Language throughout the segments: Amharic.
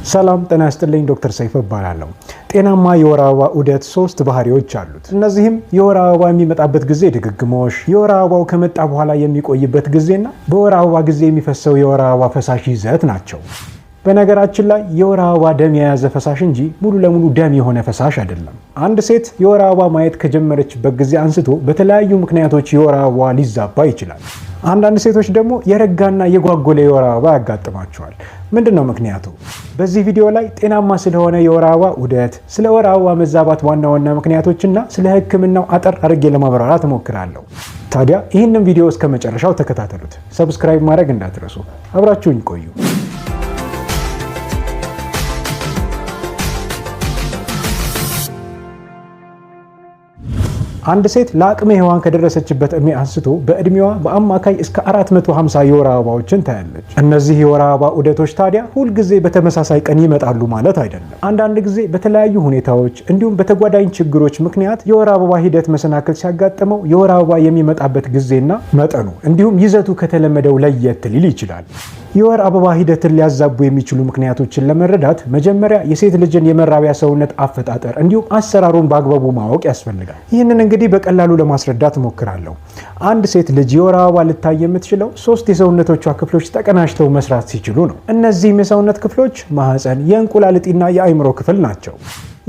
ሰላም ጤና ይስጥልኝ ዶክተር ሰይፈ እባላለሁ። ጤናማ የወር አበባ ዑደት 3 ባህሪዎች አሉት። እነዚህም የወር አበባ የሚመጣበት ጊዜ ድግግሞሽ፣ የወር አበባው ከመጣ በኋላ የሚቆይበት ጊዜና በወር አበባ ጊዜ የሚፈሰው የወር አበባ ፈሳሽ ይዘት ናቸው። በነገራችን ላይ የወር አበባ ደም የያዘ ፈሳሽ እንጂ ሙሉ ለሙሉ ደም የሆነ ፈሳሽ አይደለም። አንድ ሴት የወር አበባ ማየት ከጀመረችበት ጊዜ አንስቶ በተለያዩ ምክንያቶች የወር አበባ ሊዛባ ይችላል። አንዳንድ ሴቶች ደግሞ የረጋና የጓጎለ የወር አበባ ያጋጥማቸዋል። ምንድነው ምክንያቱ? በዚህ ቪዲዮ ላይ ጤናማ ስለሆነ የወር አበባ ዑደት፣ ስለ ወር አበባ መዛባት ዋና ዋና ምክንያቶችና ስለ ሕክምናው አጠር አድርጌ ለማብራራት እሞክራለሁ። ታዲያ ይህንን ቪዲዮ እስከ መጨረሻው ተከታተሉት። ሰብስክራይብ ማድረግ እንዳትረሱ። አብራችሁኝ ቆዩ። አንድ ሴት ለአቅመ ሔዋን ከደረሰችበት እድሜ አንስቶ በእድሜዋ በአማካይ እስከ 450 የወር አበባዎችን ታያለች። እነዚህ የወር አበባ ዑደቶች ታዲያ ሁልጊዜ በተመሳሳይ ቀን ይመጣሉ ማለት አይደለም። አንዳንድ ጊዜ በተለያዩ ሁኔታዎች እንዲሁም በተጓዳኝ ችግሮች ምክንያት የወር አበባ ሂደት መሰናክል ሲያጋጥመው የወር አበባ የሚመጣበት ጊዜና መጠኑ እንዲሁም ይዘቱ ከተለመደው ለየት ሊል ይችላል። የወር አበባ ሂደትን ሊያዛቡ የሚችሉ ምክንያቶችን ለመረዳት መጀመሪያ የሴት ልጅን የመራቢያ ሰውነት አፈጣጠር እንዲሁም አሰራሩን በአግባቡ ማወቅ ያስፈልጋል። ይህንን እንግዲህ በቀላሉ ለማስረዳት እሞክራለሁ። አንድ ሴት ልጅ የወር አበባ ልታይ የምትችለው 3 የሰውነቶቿ ክፍሎች ተቀናጅተው መስራት ሲችሉ ነው። እነዚህም የሰውነት ክፍሎች ማህፀን፣ የእንቁላል እጢና የአይምሮ ክፍል ናቸው።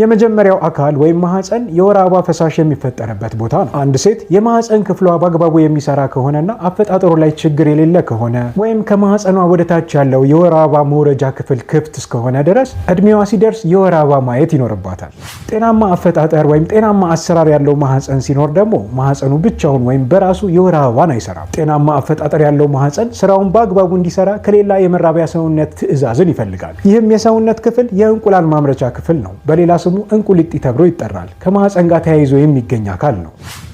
የመጀመሪያው አካል ወይም ማህፀን የወር አበባ ፈሳሽ የሚፈጠርበት ቦታ ነው። አንድ ሴት የማህፀን ክፍሏ በአግባቡ የሚሰራ ከሆነና አፈጣጠሩ ላይ ችግር የሌለ ከሆነ ወይም ከማህፀኗ ወደ ታች ያለው የወር አበባ መውረጃ ክፍል ክፍት እስከሆነ ድረስ እድሜዋ ሲደርስ የወር አበባ ማየት ይኖርባታል። ጤናማ አፈጣጠር ወይም ጤናማ አሰራር ያለው ማህፀን ሲኖር ደግሞ ማህፀኑ ብቻውን ወይም በራሱ የወር አበባን አይሰራም። ጤናማ አፈጣጠር ያለው ማህፀን ስራውን በአግባቡ እንዲሰራ ከሌላ የመራቢያ ሰውነት ትዕዛዝን ይፈልጋል። ይህም የሰውነት ክፍል የእንቁላል ማምረቻ ክፍል ነው። በሌላ ስሙ እንቁልጢ ተብሎ ይጠራል። ከማህፀን ጋር ተያይዞ የሚገኝ አካል ነው።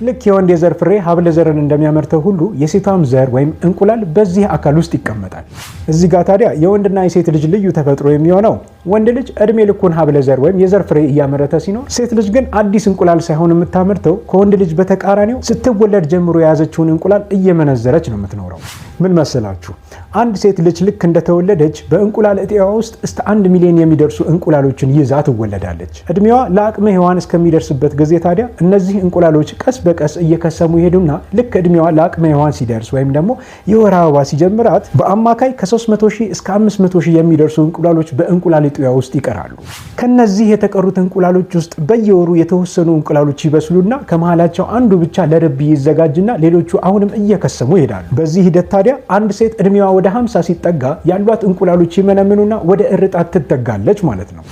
ልክ የወንድ የዘር ፍሬ ሀብለ ዘርን እንደሚያመርተው ሁሉ የሴቷም ዘር ወይም እንቁላል በዚህ አካል ውስጥ ይቀመጣል። እዚህ ጋር ታዲያ የወንድና የሴት ልጅ ልዩ ተፈጥሮ የሚሆነው ወንድ ልጅ እድሜ ልኩን ሀብለ ዘር ወይም የዘር ፍሬ እያመረተ ሲኖር፣ ሴት ልጅ ግን አዲስ እንቁላል ሳይሆን የምታመርተው ከወንድ ልጅ በተቃራኒው ስትወለድ ጀምሮ የያዘችውን እንቁላል እየመነዘረች ነው የምትኖረው። ምን መሰላችሁ? አንድ ሴት ልጅ ልክ እንደተወለደች በእንቁላል እጢዋ ውስጥ እስከ 1 ሚሊዮን የሚደርሱ እንቁላሎችን ይዛ ትወለዳለች። እድሜዋ ለአቅመ ሔዋን እስከሚደርስበት ጊዜ ታዲያ እነዚህ እንቁላሎች ቀስ በቀስ እየከሰሙ ይሄዱና ልክ እድሜዋ ለአቅመ ሔዋን ሲደርስ ወይም ደግሞ የወር አበባ ሲጀምራት በአማካይ ከ300,000 እስከ 500,000 የሚደርሱ እንቁላሎች በእንቁላል እጢዋ ውስጥ ይቀራሉ። ከነዚህ የተቀሩት እንቁላሎች ውስጥ በየወሩ የተወሰኑ እንቁላሎች ይበስሉና ከመሃላቸው አንዱ ብቻ ለርቢ ይዘጋጅና ሌሎቹ አሁንም እየከሰሙ ይሄዳሉ። በዚህ ሂደት ታዲያ አንድ ሴት እድሜዋ ወደ 50 ሲጠጋ ያሏት እንቁላሎች ይመነምኑና ወደ እርጣት ትጠጋለች ማለት ነው።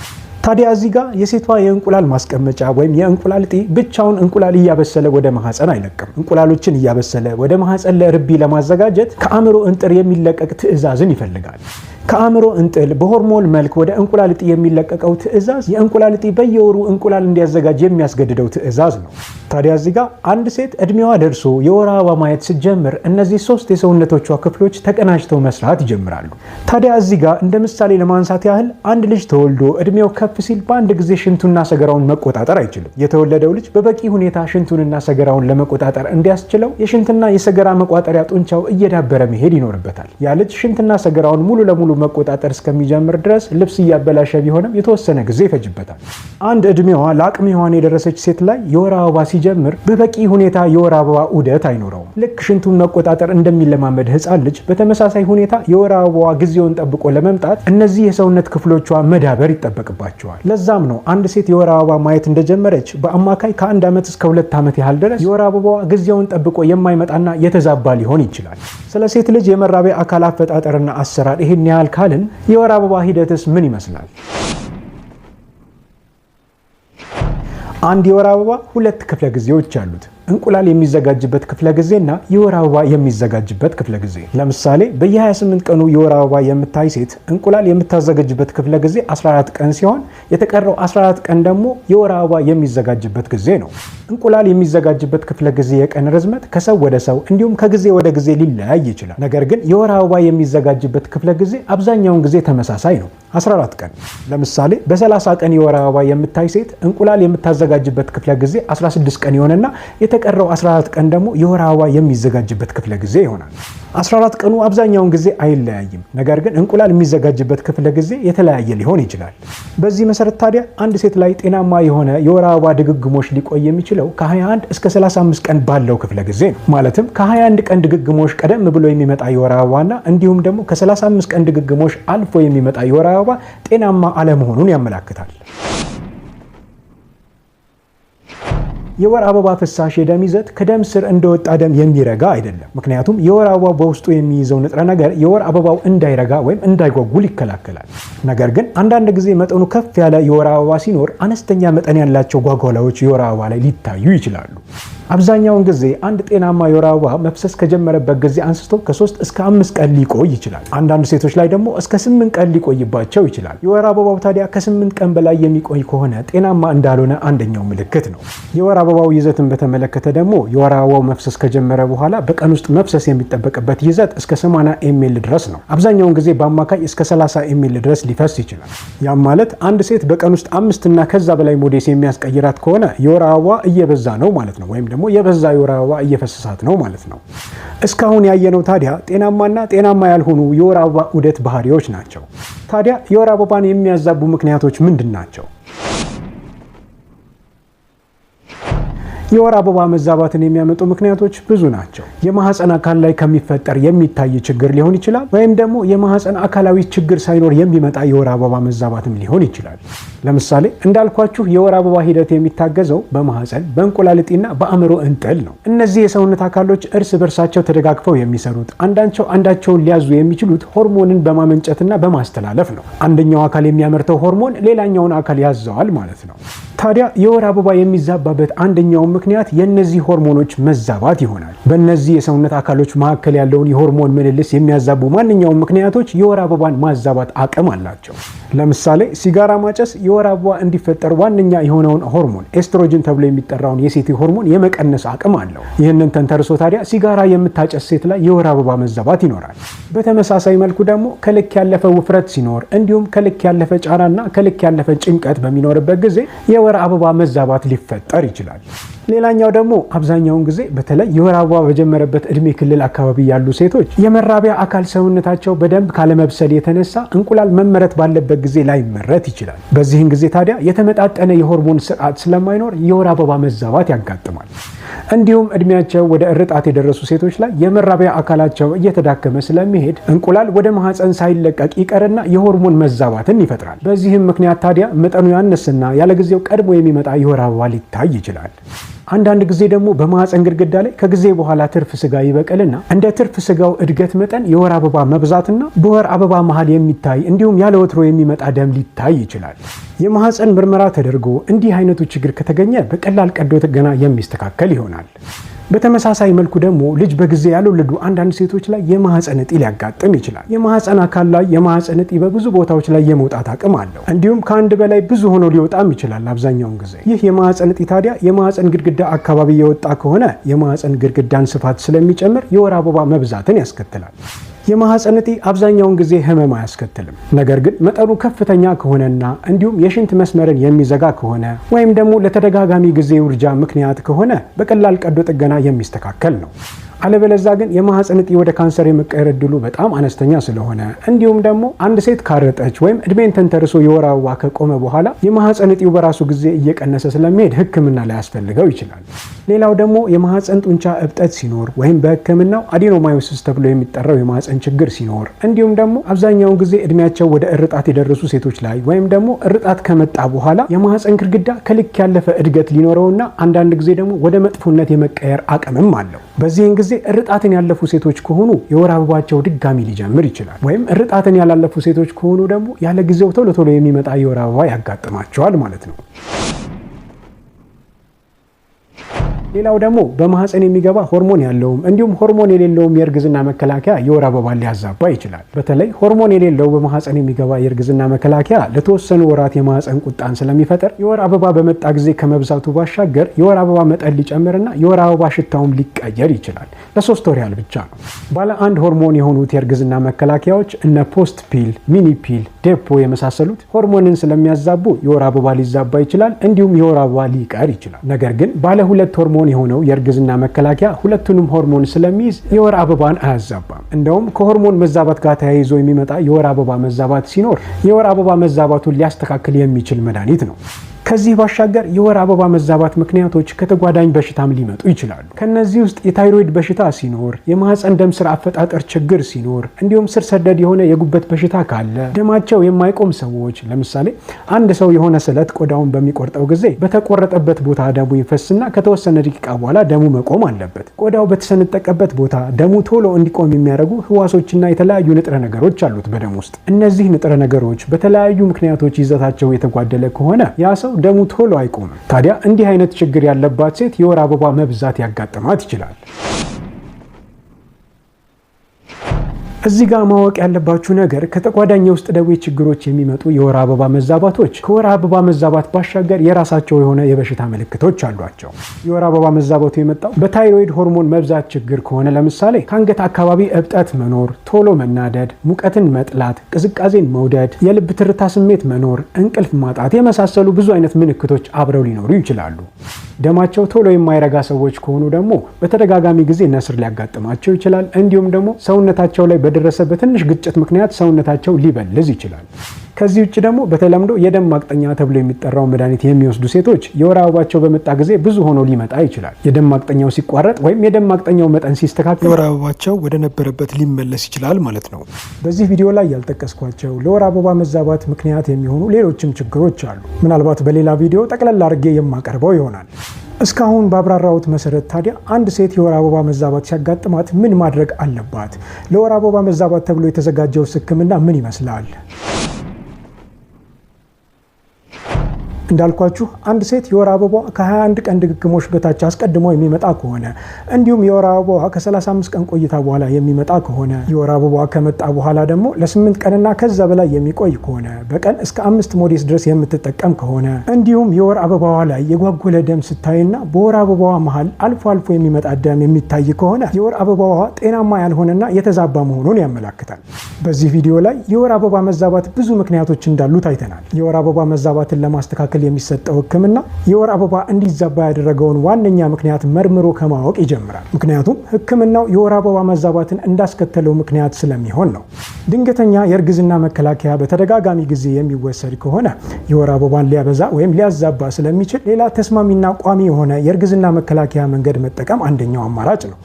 ታዲያ እዚህ ጋር የሴቷ የእንቁላል ማስቀመጫ ወይም የእንቁላል እጢ ብቻውን እንቁላል እያበሰለ ወደ ማህፀን አይለቅም። እንቁላሎችን እያበሰለ ወደ ማህፀን ለርቢ ለማዘጋጀት ከአእምሮ እንጥር የሚለቀቅ ትዕዛዝን ይፈልጋል። ከአእምሮ እንጥል በሆርሞን መልክ ወደ እንቁላል እጢ የሚለቀቀው ትዕዛዝ የእንቁላል እጢ በየወሩ እንቁላል እንዲያዘጋጅ የሚያስገድደው ትዕዛዝ ነው። ታዲያ እዚህ ጋር አንድ ሴት እድሜዋ ደርሶ የወር አበባ ማየት ስትጀምር እነዚህ 3 የሰውነቶቿ ክፍሎች ተቀናጅተው መስራት ይጀምራሉ። ታዲያ እዚህ ጋር እንደ ምሳሌ ለማንሳት ያህል አንድ ልጅ ተወልዶ እድሜው ከፍ ሲል በአንድ ጊዜ ሽንቱና ሰገራውን መቆጣጠር አይችልም። የተወለደው ልጅ በበቂ ሁኔታ ሽንቱንና ሰገራውን ለመቆጣጠር እንዲያስችለው የሽንትና የሰገራ መቋጠሪያ ጡንቻው እየዳበረ መሄድ ይኖርበታል። ያ ልጅ ሽንትና ሰገራውን ሙሉ ለሙሉ መቆጣጠር እስከሚጀምር ድረስ ልብስ እያበላሸ ቢሆንም የተወሰነ ጊዜ ይፈጅበታል። አንድ እድሜዋ ለአቅመ ሔዋን የደረሰች ሴት ላይ የወር አበባ ሲጀምር በበቂ ሁኔታ የወር አበባ ዑደት አይኖረውም። ልክ ሽንቱን መቆጣጠር እንደሚለማመድ ሕፃን ልጅ በተመሳሳይ ሁኔታ የወር አበባዋ ጊዜውን ጠብቆ ለመምጣት እነዚህ የሰውነት ክፍሎቿ መዳበር ይጠበቅባቸዋል። ለዛም ነው አንድ ሴት የወር አበባ ማየት እንደጀመረች በአማካይ ከ1 ዓመት እስከ 2 ዓመት ያህል ድረስ የወር አበባዋ ጊዜውን ጠብቆ የማይመጣና የተዛባ ሊሆን ይችላል። ስለ ሴት ልጅ የመራቢያ አካል አፈጣጠርና አሰራር ይህን ያህል ካልን የወር አበባ ሂደትስ ምን ይመስላል? አንድ የወር አበባ 2 ክፍለ ጊዜዎች አሉት። እንቁላል የሚዘጋጅበት ክፍለ ጊዜና የወር አበባ የሚዘጋጅበት ክፍለ ጊዜ። ለምሳሌ በየ28 ቀኑ የወር አበባ የምታይ ሴት እንቁላል የምታዘጋጅበት ክፍለ ጊዜ 14 ቀን ሲሆን የተቀረው 14 ቀን ደግሞ የወር አበባ የሚዘጋጅበት ጊዜ ነው። እንቁላል የሚዘጋጅበት ክፍለ ጊዜ የቀን ርዝመት ከሰው ወደ ሰው እንዲሁም ከጊዜ ወደ ጊዜ ሊለያይ ይችላል። ነገር ግን የወር አበባ የሚዘጋጅበት ክፍለ ጊዜ አብዛኛውን ጊዜ ተመሳሳይ ነው። 14 ቀን። ለምሳሌ በ30 ቀን የወር አበባ የምታይ ሴት እንቁላል የምታዘጋጅበት ክፍለ ጊዜ 16 ቀን ይሆንና የተቀረው 14 ቀን ደግሞ የወር አበባ የሚዘጋጅበት ክፍለ ጊዜ ይሆናል። 14 ቀኑ አብዛኛውን ጊዜ አይለያይም፣ ነገር ግን እንቁላል የሚዘጋጅበት ክፍለ ጊዜ የተለያየ ሊሆን ይችላል። በዚህ መሰረት ታዲያ አንድ ሴት ላይ ጤናማ የሆነ የወር አበባ ድግግሞሽ ሊቆይ የሚችለው ከ21 እስከ 35 ቀን ባለው ክፍለ ጊዜ ነው። ማለትም ከ21 ቀን ድግግሞሽ ቀደም ብሎ የሚመጣ የወር አበባና እንዲሁም ደግሞ ከ35 ቀን ድግግሞሽ አልፎ የሚመጣ የወር አበባ ጤናማ አለመሆኑን ያመለክታል። የወር አበባ ፍሳሽ የደም ይዘት ከደም ስር እንደወጣ ደም የሚረጋ አይደለም። ምክንያቱም የወር አበባው በውስጡ የሚይዘው ንጥረ ነገር የወር አበባው እንዳይረጋ ወይም እንዳይጓጉል ይከላከላል። ነገር ግን አንዳንድ ጊዜ መጠኑ ከፍ ያለ የወር አበባ ሲኖር አነስተኛ መጠን ያላቸው ጓጓላዎች የወር አበባ ላይ ሊታዩ ይችላሉ። አብዛኛውን ጊዜ አንድ ጤናማ የወር አበባ መፍሰስ ከጀመረበት ጊዜ አንስቶ ከ3 እስከ 5 ቀን ሊቆይ ይችላል። አንዳንድ ሴቶች ላይ ደግሞ እስከ 8 ቀን ሊቆይባቸው ይችላል። የወር አበባው ታዲያ ከ8 ቀን በላይ የሚቆይ ከሆነ ጤናማ እንዳልሆነ አንደኛው ምልክት ነው። የወር አበባው ይዘትን በተመለከተ ደግሞ የወር አበባው መፍሰስ ከጀመረ በኋላ በቀን ውስጥ መፍሰስ የሚጠበቅበት ይዘት እስከ 80 ኤምኤል ድረስ ነው። አብዛኛውን ጊዜ በአማካይ እስከ 30 ኤምኤል ድረስ ሊፈስ ይችላል። ያም ማለት አንድ ሴት በቀን ውስጥ 5 እና ከዛ በላይ ሞዴስ የሚያስቀይራት ከሆነ የወር አበባ እየበዛ ነው ማለት ነው፣ ወይም ደግሞ የበዛ የወር አበባ እየፈሰሳት ነው ማለት ነው። እስካሁን ያየነው ታዲያ ጤናማና ጤናማ ያልሆኑ የወር አበባ ዑደት ባህሪዎች ናቸው። ታዲያ የወር አበባን የሚያዛቡ ምክንያቶች ምንድን ናቸው? የወር አበባ መዛባትን የሚያመጡ ምክንያቶች ብዙ ናቸው። የማህፀን አካል ላይ ከሚፈጠር የሚታይ ችግር ሊሆን ይችላል፣ ወይም ደግሞ የማህፀን አካላዊ ችግር ሳይኖር የሚመጣ የወር አበባ መዛባትም ሊሆን ይችላል። ለምሳሌ እንዳልኳችሁ የወር አበባ ሂደት የሚታገዘው በማህፀን፣ በእንቁላል እጢና በአእምሮ እንጥል ነው። እነዚህ የሰውነት አካሎች እርስ በርሳቸው ተደጋግፈው የሚሰሩት አንዳቸውን ሊያዙ የሚችሉት ሆርሞንን በማመንጨትና በማስተላለፍ ነው። አንደኛው አካል የሚያመርተው ሆርሞን ሌላኛውን አካል ያዘዋል ማለት ነው። ታዲያ የወር አበባ የሚዛባበት አንደኛው ምክንያት የነዚህ ሆርሞኖች መዛባት ይሆናል። በእነዚህ የሰውነት አካሎች መካከል ያለውን የሆርሞን ምልልስ የሚያዛቡ ማንኛውም ምክንያቶች የወር አበባን ማዛባት አቅም አላቸው። ለምሳሌ ሲጋራ ማጨስ የወር አበባ እንዲፈጠር ዋነኛ የሆነውን ሆርሞን ኤስትሮጅን ተብሎ የሚጠራውን የሴት ሆርሞን የመቀነስ አቅም አለው። ይህንን ተንተርሶ ታዲያ ሲጋራ የምታጨስ ሴት ላይ የወር አበባ መዛባት ይኖራል። በተመሳሳይ መልኩ ደግሞ ከልክ ያለፈ ውፍረት ሲኖር እንዲሁም ከልክ ያለፈ ጫናና ከልክ ያለፈ ጭንቀት በሚኖርበት ጊዜ የወር አበባ መዛባት ሊፈጠር ይችላል። ሌላኛው ደግሞ አብዛኛውን ጊዜ በተለይ የወር አበባ በጀመረበት እድሜ ክልል አካባቢ ያሉ ሴቶች የመራቢያ አካል ሰውነታቸው በደንብ ካለመብሰል የተነሳ እንቁላል መመረት ባለበት ጊዜ ላይመረት ይችላል። በዚህን ጊዜ ታዲያ የተመጣጠነ የሆርሞን ስርዓት ስለማይኖር የወር አበባ መዛባት ያጋጥማል። እንዲሁም እድሜያቸው ወደ እርጣት የደረሱ ሴቶች ላይ የመራቢያ አካላቸው እየተዳከመ ስለሚሄድ እንቁላል ወደ ማህፀን ሳይለቀቅ ይቀርና የሆርሞን መዛባትን ይፈጥራል። በዚህም ምክንያት ታዲያ መጠኑ ያነስና ያለጊዜው ቀድሞ የሚመጣ የወር አበባ ሊታይ ይችላል። አንዳንድ ጊዜ ደግሞ በማህፀን ግድግዳ ላይ ከጊዜ በኋላ ትርፍ ስጋ ይበቀልና እንደ ትርፍ ስጋው እድገት መጠን የወር አበባ መብዛትና በወር አበባ መሃል የሚታይ እንዲሁም ያለ ወትሮ የሚመጣ ደም ሊታይ ይችላል። የማህፀን ምርመራ ተደርጎ እንዲህ አይነቱ ችግር ከተገኘ በቀላል ቀዶ ጥገና የሚስተካከል ይሆናል። በተመሳሳይ መልኩ ደግሞ ልጅ በጊዜ ያልወለዱ አንዳንድ ሴቶች ላይ የማህፀን እጢ ሊያጋጥም ይችላል። የማህፀን አካል ላይ የማህፀን እጢ በብዙ ቦታዎች ላይ የመውጣት አቅም አለው። እንዲሁም ከአንድ በላይ ብዙ ሆኖ ሊወጣም ይችላል አብዛኛውን ጊዜ። ይህ የማህፀን እጢ ታዲያ የማህፀን ግድግዳ አካባቢ የወጣ ከሆነ የማህፀን ግድግዳን ስፋት ስለሚጨምር የወር አበባ መብዛትን ያስከትላል። የማህፀን እጢ አብዛኛውን ጊዜ ህመም አያስከትልም። ነገር ግን መጠኑ ከፍተኛ ከሆነና እንዲሁም የሽንት መስመርን የሚዘጋ ከሆነ ወይም ደግሞ ለተደጋጋሚ ጊዜ ውርጃ ምክንያት ከሆነ በቀላል ቀዶ ጥገና የሚስተካከል ነው። አለበለዛ ግን የማህፀን እጢ ወደ ካንሰር የመቀየር እድሉ በጣም አነስተኛ ስለሆነ እንዲሁም ደግሞ አንድ ሴት ካረጠች ወይም እድሜን ተንተርሶ የወር አበባ ከቆመ በኋላ የማህፀን እጢው በራሱ ጊዜ እየቀነሰ ስለሚሄድ ሕክምና ሊያስፈልገው ይችላል። ሌላው ደግሞ የማህፀን ጡንቻ እብጠት ሲኖር ወይም በሕክምናው አዲኖማዮሲስ ተብሎ የሚጠራው የማህፀን ችግር ሲኖር እንዲሁም ደግሞ አብዛኛውን ጊዜ እድሜያቸው ወደ እርጣት የደረሱ ሴቶች ላይ ወይም ደግሞ እርጣት ከመጣ በኋላ የማህፀን ግድግዳ ከልክ ያለፈ እድገት ሊኖረውና አንዳንድ ጊዜ ደግሞ ወደ መጥፎነት የመቀየር አቅምም አለው። በዚህን ጊዜ እርጣትን ያለፉ ሴቶች ከሆኑ የወር አበባቸው ድጋሚ ሊጀምር ይችላል። ወይም እርጣትን ያላለፉ ሴቶች ከሆኑ ደግሞ ያለ ጊዜው ቶሎ ቶሎ የሚመጣ የወር አበባ ያጋጥማቸዋል ማለት ነው። ሌላው ደግሞ በማህፀን የሚገባ ሆርሞን ያለውም እንዲሁም ሆርሞን የሌለውም የእርግዝና መከላከያ የወር አበባን ሊያዛባ ይችላል። በተለይ ሆርሞን የሌለው በማህፀን የሚገባ የእርግዝና መከላከያ ለተወሰኑ ወራት የማህፀን ቁጣን ስለሚፈጠር የወር አበባ በመጣ ጊዜ ከመብዛቱ ባሻገር የወር አበባ መጠን ሊጨምርና የወር አበባ ሽታውም ሊቀየር ይችላል። ለ3 ወር ያህል ብቻ ነው። ባለ አንድ ሆርሞን የሆኑት የእርግዝና መከላከያዎች እነ ፖስት ፒል፣ ሚኒ ፒል፣ ዴፖ የመሳሰሉት ሆርሞንን ስለሚያዛቡ የወር አበባ ሊዛባ ይችላል፣ እንዲሁም የወር አበባ ሊቀር ይችላል። ነገር ግን ባለ 2 ሆርሞን የሆነው የእርግዝና መከላከያ ሁለቱንም ሆርሞን ስለሚይዝ የወር አበባን አያዛባም። እንደውም ከሆርሞን መዛባት ጋር ተያይዞ የሚመጣ የወር አበባ መዛባት ሲኖር የወር አበባ መዛባቱን ሊያስተካክል የሚችል መድኃኒት ነው። ከዚህ ባሻገር የወር አበባ መዛባት ምክንያቶች ከተጓዳኝ በሽታም ሊመጡ ይችላሉ። ከነዚህ ውስጥ የታይሮይድ በሽታ ሲኖር፣ የማህፀን ደም ስር አፈጣጠር ችግር ሲኖር፣ እንዲሁም ስር ሰደድ የሆነ የጉበት በሽታ ካለ፣ ደማቸው የማይቆም ሰዎች፣ ለምሳሌ አንድ ሰው የሆነ ስለት ቆዳውን በሚቆርጠው ጊዜ በተቆረጠበት ቦታ ደሙ ይፈስና ከተወሰነ ደቂቃ በኋላ ደሙ መቆም አለበት። ቆዳው በተሰነጠቀበት ቦታ ደሙ ቶሎ እንዲቆም የሚያደርጉ ህዋሶችና የተለያዩ ንጥረ ነገሮች አሉት በደም ውስጥ። እነዚህ ንጥረ ነገሮች በተለያዩ ምክንያቶች ይዘታቸው የተጓደለ ከሆነ ያ ሰው ደሙ ቶሎ አይቆምም። ታዲያ እንዲህ አይነት ችግር ያለባት ሴት የወር አበባ መብዛት ያጋጥማት ይችላል። እዚህ ጋር ማወቅ ያለባችሁ ነገር ከተጓዳኝ የውስጥ ደዌ ችግሮች የሚመጡ የወር አበባ መዛባቶች ከወር አበባ መዛባት ባሻገር የራሳቸው የሆነ የበሽታ ምልክቶች አሏቸው። የወር አበባ መዛባቱ የመጣው በታይሮይድ ሆርሞን መብዛት ችግር ከሆነ ለምሳሌ ከአንገት አካባቢ እብጠት መኖር፣ ቶሎ መናደድ፣ ሙቀትን መጥላት፣ ቅዝቃዜን መውደድ፣ የልብ ትርታ ስሜት መኖር፣ እንቅልፍ ማጣት የመሳሰሉ ብዙ አይነት ምልክቶች አብረው ሊኖሩ ይችላሉ። ደማቸው ቶሎ የማይረጋ ሰዎች ከሆኑ ደግሞ በተደጋጋሚ ጊዜ ነስር ሊያጋጥማቸው ይችላል። እንዲሁም ደግሞ ሰውነታቸው ላይ በደረሰ በትንሽ ግጭት ምክንያት ሰውነታቸው ሊበልዝ ይችላል። ከዚህ ውጭ ደግሞ በተለምዶ የደም ማቅጠኛ ተብሎ የሚጠራው መድኃኒት የሚወስዱ ሴቶች የወር አበባቸው በመጣ ጊዜ ብዙ ሆኖ ሊመጣ ይችላል። የደም ማቅጠኛው ሲቋረጥ ወይም የደም ማቅጠኛው መጠን ሲስተካከል የወር አበባቸው ወደ ነበረበት ሊመለስ ይችላል ማለት ነው። በዚህ ቪዲዮ ላይ ያልጠቀስኳቸው ለወር አበባ መዛባት ምክንያት የሚሆኑ ሌሎችም ችግሮች አሉ። ምናልባት በሌላ ቪዲዮ ጠቅለል አድርጌ የማቀርበው ይሆናል። እስካሁን ባብራራሁት መሰረት ታዲያ አንድ ሴት የወር አበባ መዛባት ሲያጋጥማት ምን ማድረግ አለባት? ለወር አበባ መዛባት ተብሎ የተዘጋጀው ሕክምና ምን ይመስላል? እንዳልኳችሁ አንድ ሴት የወር አበባዋ ከ21 ቀን ድግግሞሽ በታች አስቀድሞ የሚመጣ ከሆነ እንዲሁም የወር አበባዋ ከ35 ቀን ቆይታ በኋላ የሚመጣ ከሆነ የወር አበባዋ ከመጣ በኋላ ደግሞ ለ8 ቀንና ከዛ በላይ የሚቆይ ከሆነ በቀን እስከ 5 ሞዴስ ድረስ የምትጠቀም ከሆነ እንዲሁም የወር አበባዋ ላይ የጓጎለ ደም ስታይና በወር አበባዋ መሃል አልፎ አልፎ የሚመጣ ደም የሚታይ ከሆነ የወር አበባዋ ጤናማ ያልሆነና የተዛባ መሆኑን ያመላክታል። በዚህ ቪዲዮ ላይ የወር አበባ መዛባት ብዙ ምክንያቶች እንዳሉት አይተናል። የወር አበባ መዛባትን ለማስተካከል የሚሰጠው ሕክምና የወር አበባ እንዲዛባ ያደረገውን ዋነኛ ምክንያት መርምሮ ከማወቅ ይጀምራል። ምክንያቱም ሕክምናው የወር አበባ መዛባትን እንዳስከተለው ምክንያት ስለሚሆን ነው። ድንገተኛ የእርግዝና መከላከያ በተደጋጋሚ ጊዜ የሚወሰድ ከሆነ የወር አበባን ሊያበዛ ወይም ሊያዛባ ስለሚችል ሌላ ተስማሚና ቋሚ የሆነ የእርግዝና መከላከያ መንገድ መጠቀም አንደኛው አማራጭ ነው።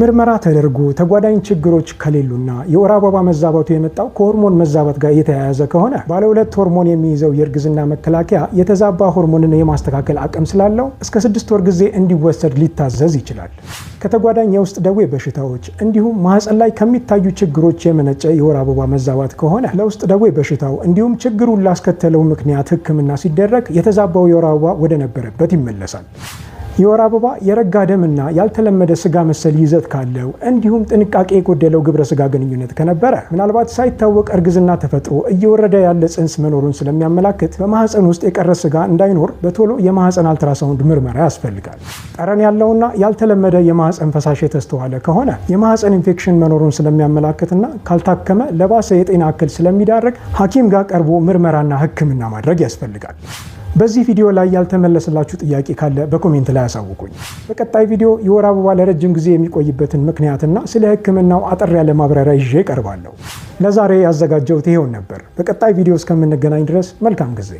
ምርመራ ተደርጎ ተጓዳኝ ችግሮች ከሌሉና የወር አበባ መዛባቱ የመጣው ከሆርሞን መዛባት ጋር የተያያዘ ከሆነ ባለ 2 ሆርሞን የሚይዘው የእርግዝና መከላከያ የተዛባ ሆርሞንን የማስተካከል አቅም ስላለው እስከ 6 ወር ጊዜ እንዲወሰድ ሊታዘዝ ይችላል። ከተጓዳኝ የውስጥ ደዌ በሽታዎች እንዲሁም ማህፀን ላይ ከሚታዩ ችግሮች የመነጨ የወር አበባ መዛባት ከሆነ ለውስጥ ደዌ በሽታው እንዲሁም ችግሩን ላስከተለው ምክንያት ሕክምና ሲደረግ የተዛባው የወር አበባ ወደ ነበረበት ይመለሳል። የወር አበባ የረጋ ደምና ያልተለመደ ስጋ መሰል ይዘት ካለው እንዲሁም ጥንቃቄ የጎደለው ግብረ ስጋ ግንኙነት ከነበረ ምናልባት ሳይታወቅ እርግዝና ተፈጥሮ እየወረደ ያለ ጽንስ መኖሩን ስለሚያመላክት በማህፀን ውስጥ የቀረ ስጋ እንዳይኖር በቶሎ የማህፀን አልትራሳውንድ ምርመራ ያስፈልጋል። ጠረን ያለውና ያልተለመደ የማህፀን ፈሳሽ የተስተዋለ ከሆነ የማህፀን ኢንፌክሽን መኖሩን ስለሚያመላክትና ካልታከመ ለባሰ የጤና እክል ስለሚዳርግ ሐኪም ጋር ቀርቦ ምርመራና ሕክምና ማድረግ ያስፈልጋል። በዚህ ቪዲዮ ላይ ያልተመለሰላችሁ ጥያቄ ካለ በኮሜንት ላይ አሳውቁኝ። በቀጣይ ቪዲዮ የወር አበባ ለረጅም ጊዜ የሚቆይበትን ምክንያትና ስለ ሕክምናው አጠር ያለ ማብራሪያ ይዤ እቀርባለሁ። ለዛሬ ያዘጋጀሁት ይሄውን ነበር። በቀጣይ ቪዲዮ እስከምንገናኝ ድረስ መልካም ጊዜ